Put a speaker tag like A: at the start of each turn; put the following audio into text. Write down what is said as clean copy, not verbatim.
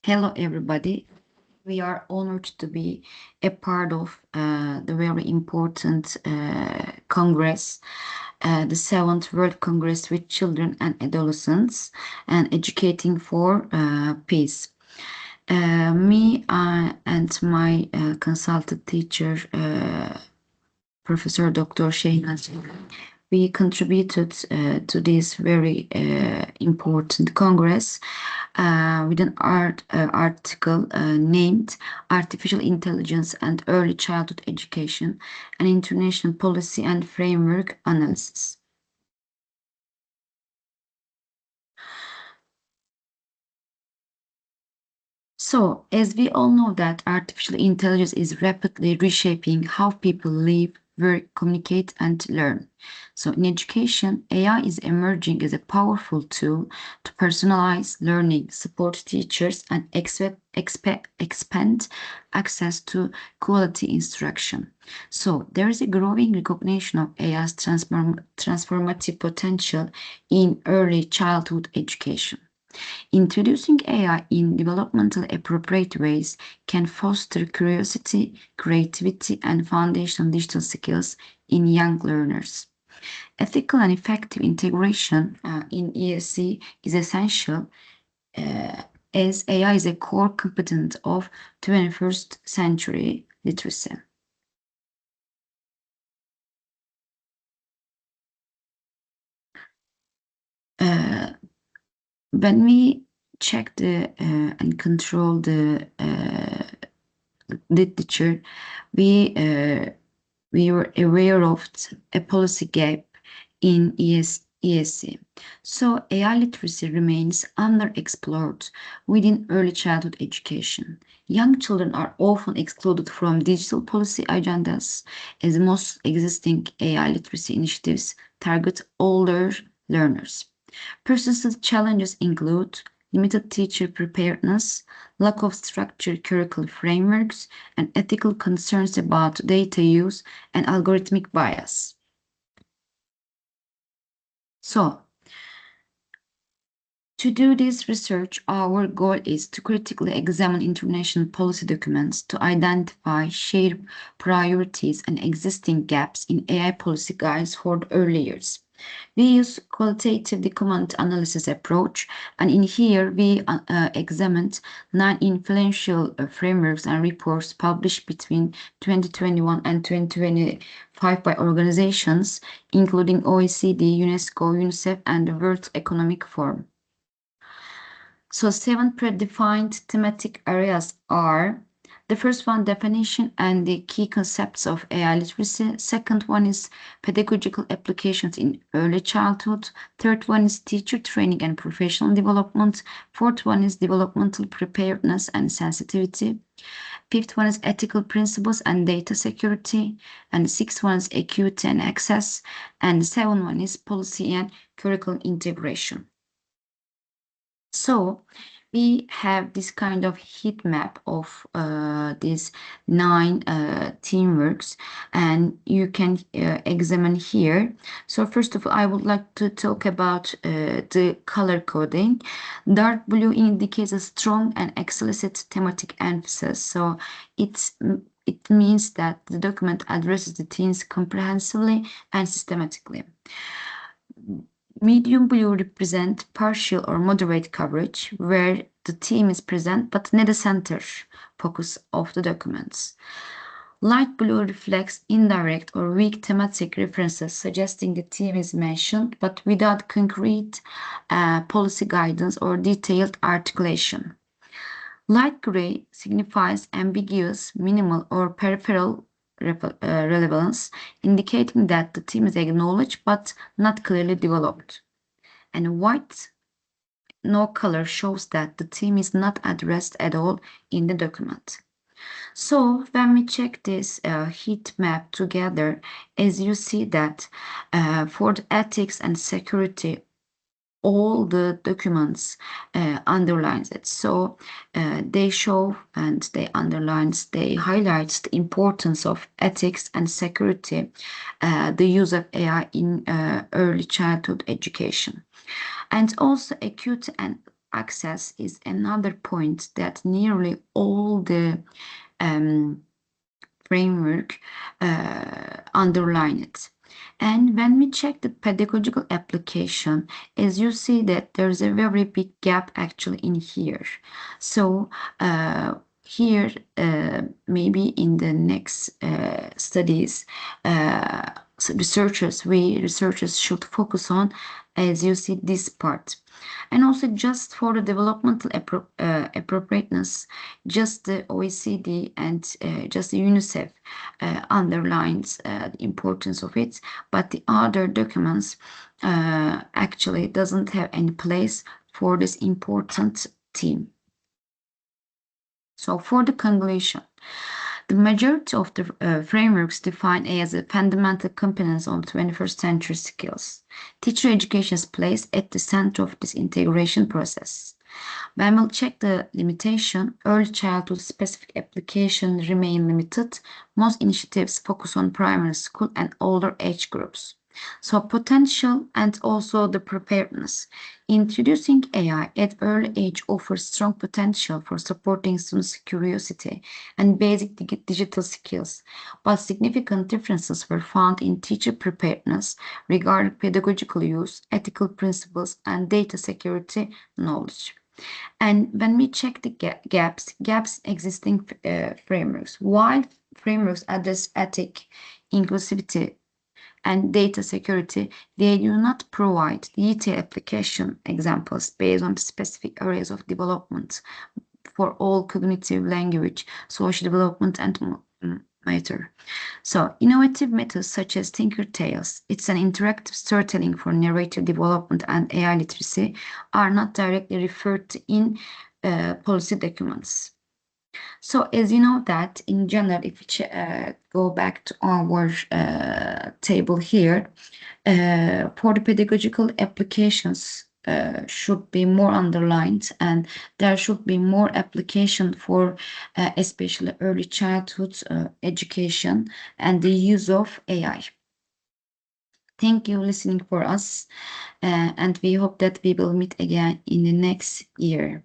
A: Hello, everybody. We are honored to be a part of the very important Congress, the 7th World Congress with Children and Adolescents and Educating for Peace. And my consultant teacher, Professor Dr. Shehnaz, we contributed to this very important Congress with an article named Artificial Intelligence and Early Childhood Education, an International Policy and Framework Analysis. So, as we all know that artificial intelligence is rapidly reshaping how people live, work, communicate, and learn. So in education, AI is emerging as a powerful tool to personalize learning, support teachers, and expand access to quality instruction. So there is a growing recognition of AI's transformative potential in early childhood education. Introducing AI in developmentally appropriate ways can foster curiosity, creativity, and foundational digital skills in young learners. Ethical and effective integration in ESC is essential as AI is a core component of 21st century literacy. When we check and control the literature, we were aware of a policy gap in ESC. So AI literacy remains underexplored within early childhood education. Young children are often excluded from digital policy agendas as most existing AI literacy initiatives target older learners. Persistent challenges include limited teacher preparedness, lack of structured curricular frameworks, and ethical concerns about data use and algorithmic bias. So, to do this research, our goal is to critically examine international policy documents to identify shared priorities and existing gaps in AI policy guides for the early years. We use qualitative document analysis approach, and in here we examined 9 influential frameworks and reports published between 2021 and 2025 by organizations including OECD, UNESCO, UNICEF, and the World Economic Forum. So 7 predefined thematic areas are the first one, definition and the key concepts of AI literacy. Second one is pedagogical applications in early childhood. Third one is teacher training and professional development. Fourth one is developmental preparedness and sensitivity. Fifth one is ethical principles and data security. And the sixth one is equity and access. And the seventh one is policy and curriculum integration. So we have this kind of heat map of these 9 teamworks, and you can examine here. So first of all, I would like to talk about the color coding. Dark blue indicates a strong and explicit thematic emphasis. So it means that the document addresses the themes comprehensively and systematically. Medium blue represent partial or moderate coverage, where the theme is present but not the center focus of the documents. Light blue reflects indirect or weak thematic references, suggesting the theme is mentioned but without concrete policy guidance or detailed articulation. Light gray signifies ambiguous, minimal, or peripheral relevance, indicating that the theme is acknowledged but not clearly developed. And white, no color, shows that the theme is not addressed at all in the document. So when we check this heat map together, as you see that for the ethics and security, all the documents underlines it. So they show and they underlines, they highlights the importance of ethics and security, the use of AI in early childhood education. And also acute and access is another point that nearly all the framework underline it. And when we check the pedagogical application, as you see that there's a very big gap actually in here. So here, maybe in the next studies, researchers should focus on, as you see, this part. And also just for the developmental appropriateness, just the OECD and just the UNICEF underlines the importance of it, but the other documents actually doesn't have any place for this important theme. So for the conclusion, the majority of the frameworks define AI as a fundamental component of 21st century skills. Teacher education is placed at the center of this integration process. When we'll check the limitation, early childhood specific application remain limited. Most initiatives focus on primary school and older age groups. So potential and also the preparedness. Introducing AI at early age offers strong potential for supporting students' curiosity and basic digital skills, but significant differences were found in teacher preparedness regarding pedagogical use, ethical principles, and data security knowledge. And when we check the gaps existing frameworks, while frameworks address ethic, inclusivity, and data security, they do not provide detailed application examples based on specific areas of development for all cognitive, language, social development, and matter. So innovative methods such as Tinkertales, it's an interactive storytelling for narrative development and AI literacy, are not directly referred to in policy documents. So as you know that in general, if we go back to our table here, for the pedagogical applications should be more underlined, and there should be more application for especially early childhood education and the use of AI. Thank you for listening for us, and we hope that we will meet again in the next year.